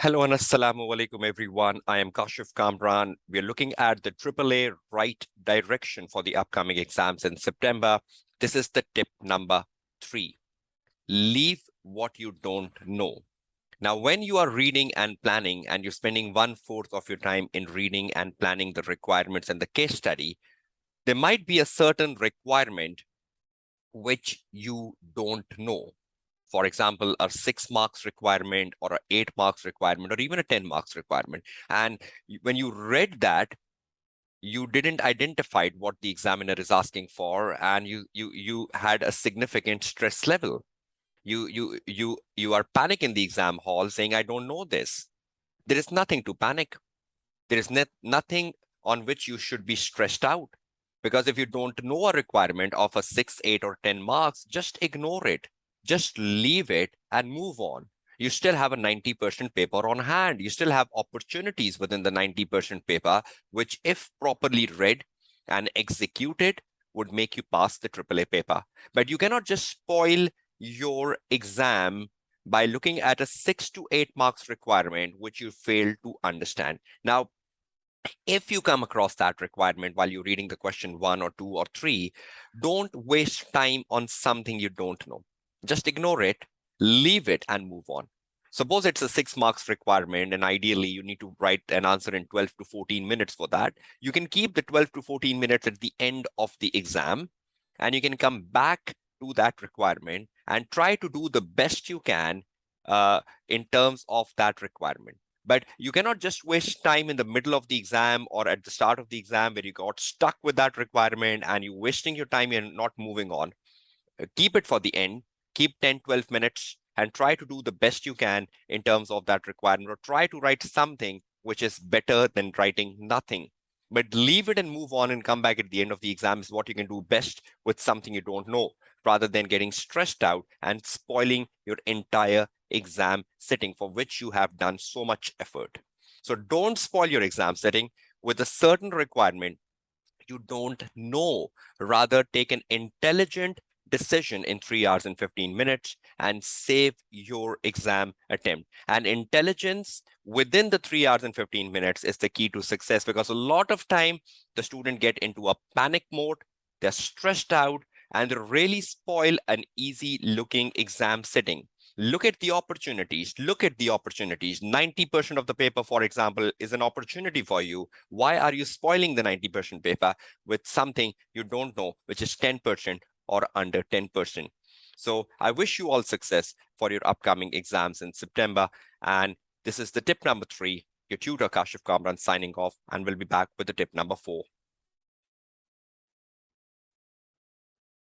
Hello and assalamu alaikum everyone. I am Kashif Kamran. We are looking at the AAA right direction for the upcoming exams in September. This is the tip number 3. Leave what you don't know. Now, when you are reading and planning and you're spending 1/4 of your time in reading and planning the requirements and the case study, there might be a certain requirement which you don't know. For example, a 6 marks requirement or a 8 marks requirement or even a 10 marks requirement. And when you read that, you didn't identify what the examiner is asking for, and you had a significant stress level. You are panic in the exam hall saying, I don't know this. There is nothing to panic. There is nothing on which you should be stressed out. Because if you don't know a requirement of a 6, 8, or 10 marks, just ignore it. Just leave it and move on. You still have a 90% paper on hand. You still have opportunities within the 90% paper, which if properly read and executed, would make you pass the AAA paper. But you cannot just spoil your exam by looking at a 6 to 8 marks requirement, which you failed to understand. Now, if you come across that requirement while you're reading the question 1 or 2 or 3, don't waste time on something you don't know. Just ignore it, leave it, and move on. Suppose it's a 6 marks requirement, and ideally you need to write an answer in 12 to 14 minutes for that. You can keep the 12 to 14 minutes at the end of the exam, and you can come back to that requirement and try to do the best you can in terms of that requirement. But you cannot just waste time in the middle of the exam or at the start of the exam where you got stuck with that requirement and you're wasting your time and not moving on. Keep it for the end. Keep 10, 12 minutes and try to do the best you can in terms of that requirement, or try to write something which is better than writing nothing. But leave it and move on and come back at the end of the exam is what you can do best with something you don't know, rather than getting stressed out and spoiling your entire exam sitting for which you have done so much effort. So don't spoil your exam sitting with a certain requirement you don't know. Rather, take an intelligent decision in 3 hours and 15 minutes and save your exam attempt. And intelligence within the 3 hours and 15 minutes is the key to success, because a lot of time the student get into a panic mode, they're stressed out, and they really spoil an easy looking exam sitting. Look at the opportunities. Look at the opportunities. 90% of the paper, for example, is an opportunity for you. Why are you spoiling the 90% paper with something you don't know, which is 10% or under 10%? So I wish you all success for your upcoming exams in September. And this is the tip number 3. Your tutor, Kashif Kamran, signing off, and we'll be back with the tip number 4.